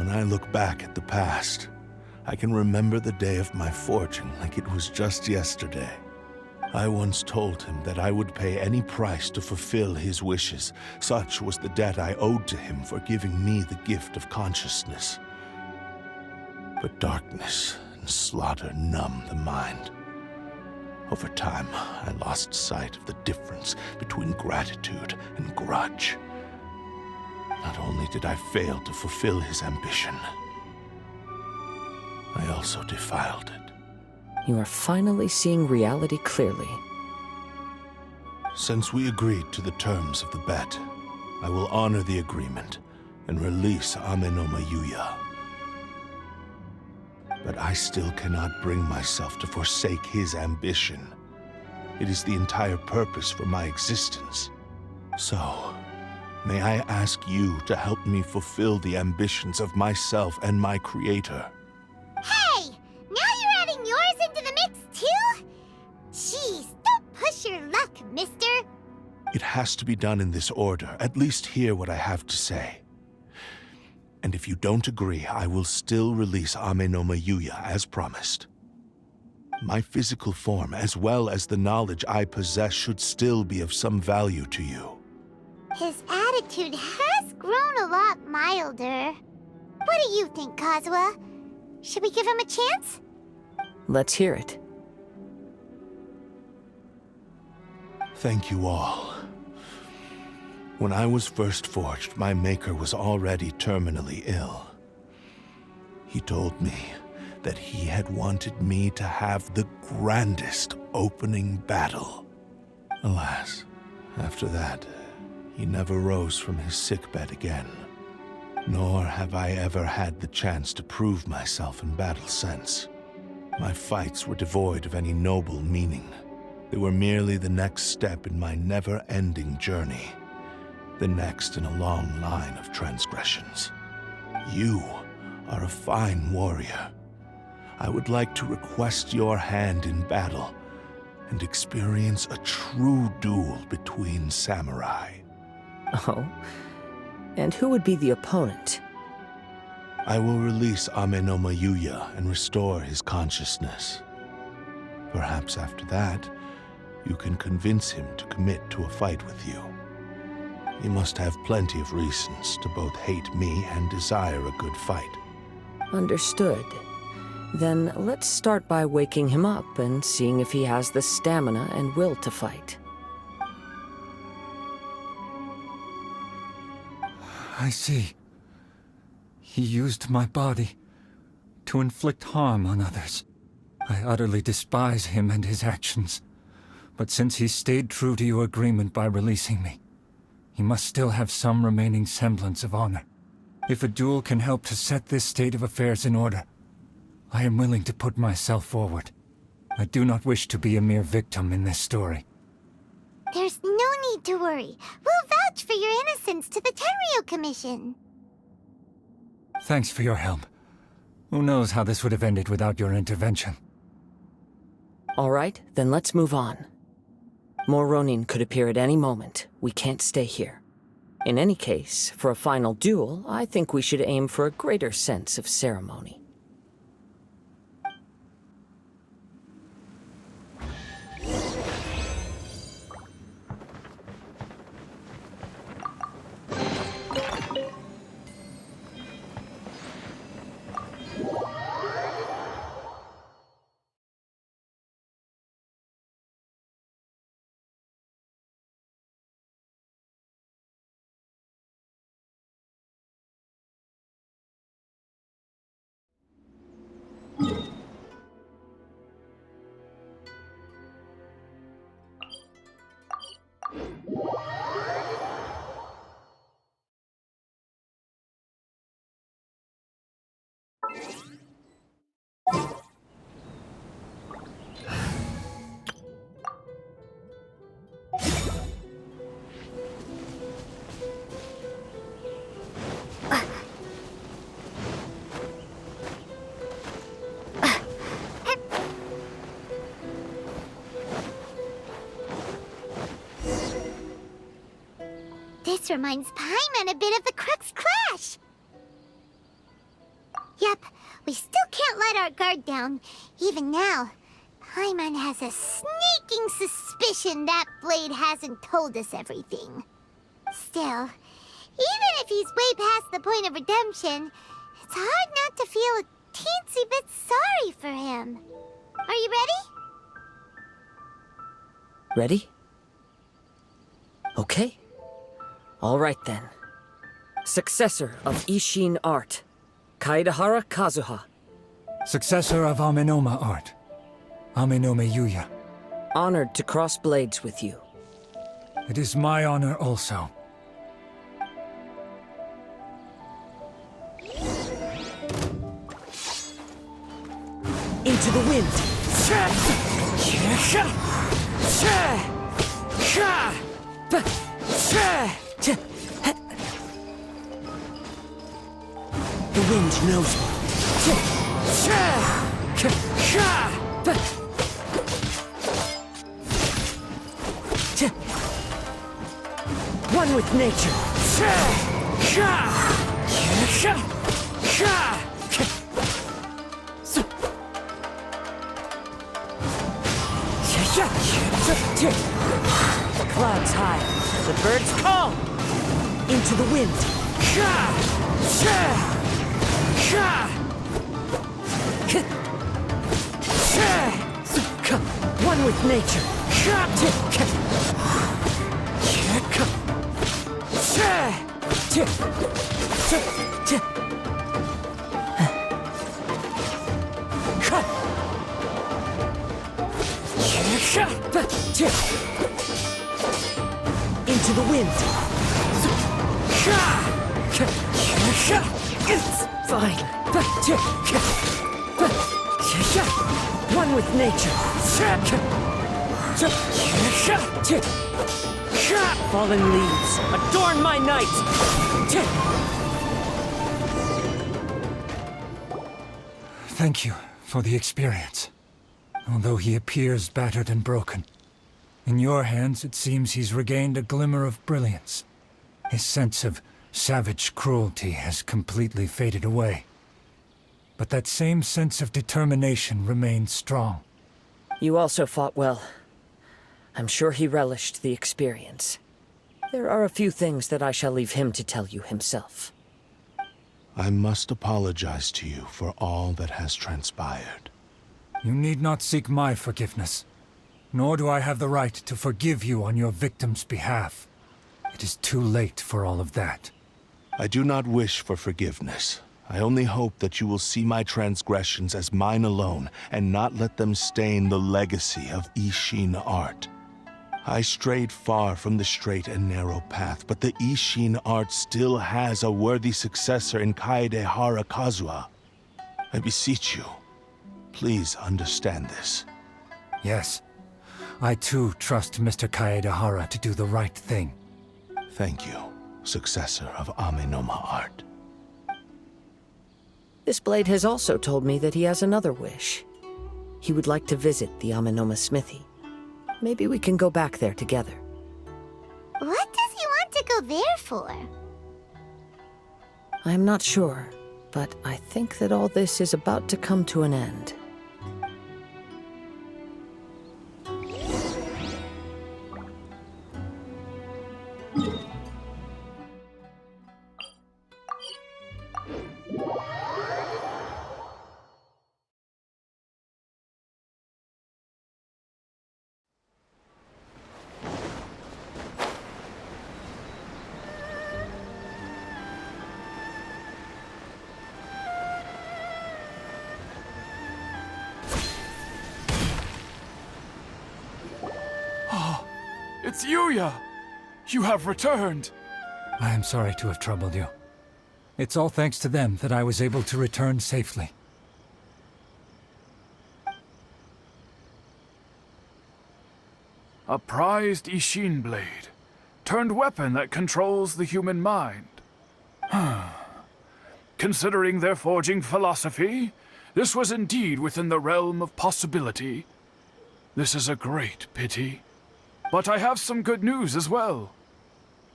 When I look back at the past, I can remember the day of my forging like it was just yesterday. I once told him that I would pay any price to fulfill his wishes. Such was the debt I owed to him for giving me the gift of consciousness. But darkness and slaughter numb the mind. Over time, I lost sight of the difference between gratitude and grudge. Not only did I fail to fulfill his ambition, I also defiled it. You are finally seeing reality clearly. Since we agreed to the terms of the bet, I will honor the agreement and release Ame no Mayuya. But I still cannot bring myself to forsake his ambition. It is the entire purpose for my existence. So, may I ask you to help me fulfill the ambitions of myself and my creator? Hey! Now you're adding yours into the mix, too? Jeez, don't push your luck, mister. It has to be done in this order. At least hear what I have to say. And if you don't agree, I will still release Ame no Mayuya as promised. My physical form, as well as the knowledge I possess, should still be of some value to you. His attitude has grown a lot milder. What do you think, Kazuha? Should we give him a chance? Let's hear it. Thank you all. When I was first forged, my maker was already terminally ill. He told me that he had wanted me to have the grandest opening battle. Alas, after that, he never rose from his sickbed again. Nor have I ever had the chance to prove myself in battle since. My fights were devoid of any noble meaning. They were merely the next step in my never-ending journey. The next in a long line of transgressions. You are a fine warrior. I would like to request your hand in battle and experience a true duel between samurai. Oh? And who would be the opponent? I will release Ame no Mayuya and restore his consciousness. Perhaps after that, you can convince him to commit to a fight with you. He must have plenty of reasons to both hate me and desire a good fight. Understood. Then let's start by waking him up and seeing if he has the stamina and will to fight. I see. He used my body to inflict harm on others. I utterly despise him and his actions. But since he stayed true to your agreement by releasing me, he must still have some remaining semblance of honor. If a duel can help to set this state of affairs in order, I am willing to put myself forward. I do not wish to be a mere victim in this story. There's no need to worry. We'll vouch for your innocence to the Tenryu Commission. Thanks for your help. Who knows how this would have ended without your intervention. All right, then let's move on. More Ronin could appear at any moment. We can't stay here. In any case, for a final duel, I think we should aim for a greater sense of ceremony. This reminds Paimon a bit of the Crux Clash. Yep, we still can't let our guard down. Even now, Paimon has a sneaking suspicion that Blade hasn't told us everything. Still, even if he's way past the point of redemption, it's hard not to feel a teensy bit sorry for him. Are you ready? Ready? Okay. All right then. Successor of Ishin art, Kaedehara Kazuha. Successor of Amenoma art, Amenome Yuya. Honored to cross blades with you. It is my honor also. Into the wind. The wind knows me. One with nature. The clouds high, the birds call. Into the wind. One with nature. Into the wind. It's fine. One with nature. Fallen leaves, adorn my night. Thank you for the experience. Although he appears battered and broken, in your hands it seems he's regained a glimmer of brilliance. His sense of savage cruelty has completely faded away. But that same sense of determination remains strong. You also fought well. I'm sure he relished the experience. There are a few things that I shall leave him to tell you himself. I must apologize to you for all that has transpired. You need not seek my forgiveness, nor do I have the right to forgive you on your victim's behalf. It is too late for all of that. I do not wish for forgiveness. I only hope that you will see my transgressions as mine alone and not let them stain the legacy of Ishin art. I strayed far from the straight and narrow path, but the Ishin art still has a worthy successor in Kaedehara Kazuha. I beseech you, please understand this. Yes, I too trust Mr. Kaedehara to do the right thing. Thank you, successor of Amenoma art. This blade has also told me that he has another wish. He would like to visit the Amenoma smithy. Maybe we can go back there together. What does he want to go there for? I'm not sure, but I think that all this is about to come to an end. It's Yuya! You have returned! I am sorry to have troubled you. It's all thanks to them that I was able to return safely. A prized Ishin blade, turned weapon that controls the human mind. Considering their forging philosophy, this was indeed within the realm of possibility. This is a great pity. But I have some good news as well.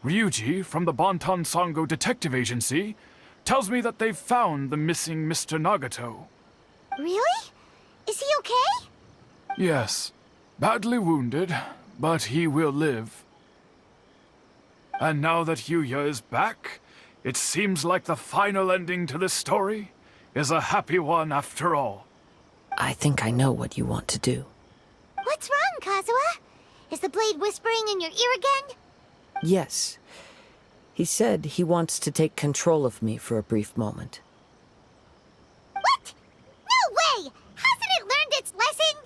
Ryuji, from the Bantan Sango Detective Agency, tells me that they've found the missing Mr. Nagato. Really? Is he okay? Yes, badly wounded, but he will live. And now that Yuya is back, it seems like the final ending to this story is a happy one after all. I think I know what you want to do. What's wrong, Kazuha? Is the blade whispering in your ear again? Yes. He said he wants to take control of me for a brief moment. What? No way! Hasn't it learned its lesson?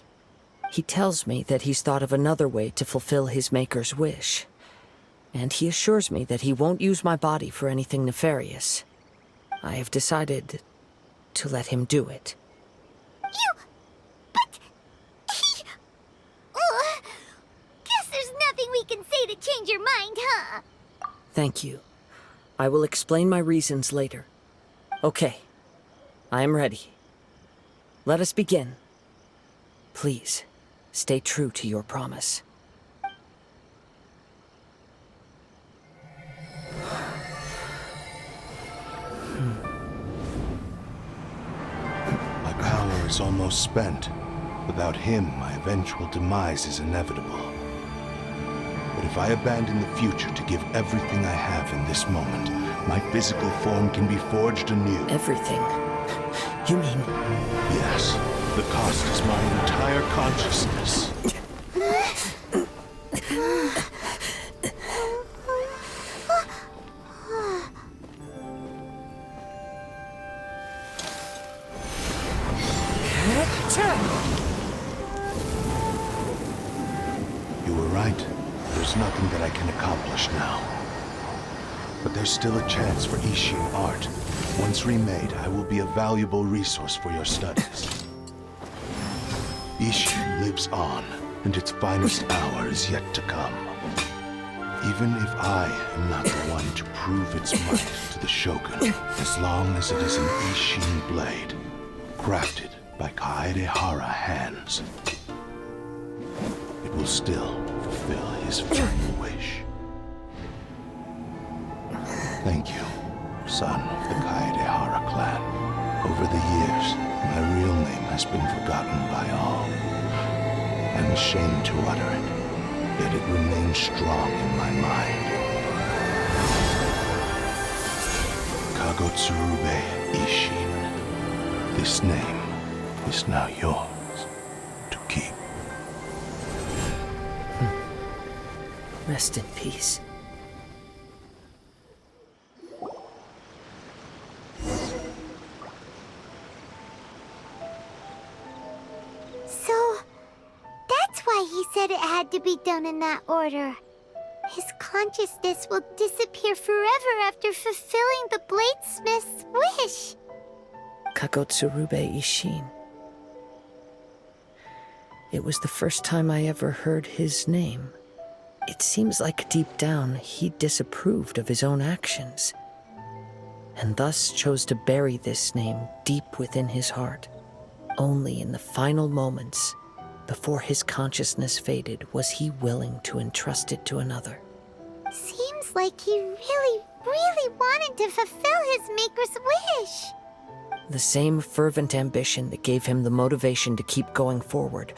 He tells me that he's thought of another way to fulfill his maker's wish. And he assures me that he won't use my body for anything nefarious. I have decided to let him do it. But... Guess there's nothing we can say to change your mind, huh? Thank you. I will explain my reasons later. Okay. I am ready. Let us begin. Please, stay true to your promise. My power is almost spent. Without him, my eventual demise is inevitable. But if I abandon the future to give everything I have in this moment, my physical form can be forged anew. Everything? You mean... Yes, the cost is my entire consciousness. You were right. There's nothing that I can accomplish now. But there's still a chance for Ishin art. Once remade, I will be a valuable resource for your studies. Ishin lives on, and its finest hour is yet to come. Even if I am not the one to prove its might to the Shogun, as long as it is an Ishin blade, crafted by kaedehara hands, it will still fulfill his final wish. Thank you, son of the Kaedehara clan. Over the years, my real name has been forgotten by all. I'm ashamed to utter it, yet it remains strong in my mind. Kagotsurube Ishin. This name is now yours to keep. Rest in peace. So, that's why he said it had to be done in that order. His consciousness will disappear forever after fulfilling the bladesmith's wish. Kagotsurube Ishin. It was the first time I ever heard his name. It seems like deep down he disapproved of his own actions, and thus chose to bury this name deep within his heart. Only in the final moments, before his consciousness faded, was he willing to entrust it to another. Seems like he really, really wanted to fulfill his maker's wish. The same fervent ambition that gave him the motivation to keep going forward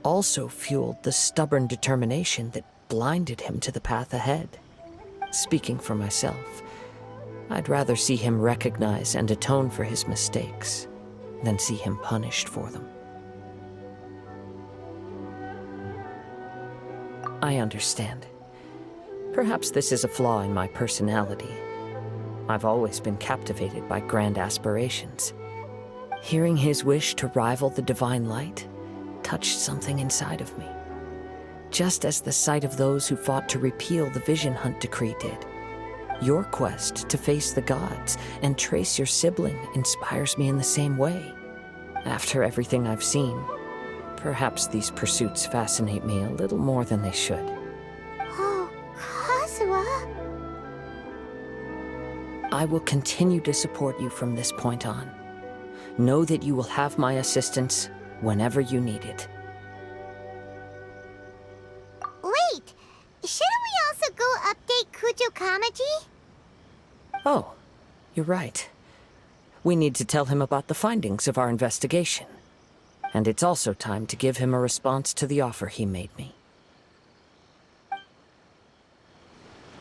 also fueled the stubborn determination that blinded him to the path ahead. Speaking for myself, I'd rather see him recognize and atone for his mistakes than see him punished for them. I understand. Perhaps this is a flaw in my personality. I've always been captivated by grand aspirations. Hearing his wish to rival the divine light touched something inside of me, just as the sight of those who fought to repeal the Vision Hunt decree did. Your quest to face the gods and trace your sibling inspires me in the same way. After everything I've seen, perhaps these pursuits fascinate me a little more than they should. Oh, Kazuha. I will continue to support you from this point on. Know that you will have my assistance whenever you need it. Wait, shouldn't we also go update Kujo Kamaji? Oh, you're right. We need to tell him about the findings of our investigation. And it's also time to give him a response to the offer he made me.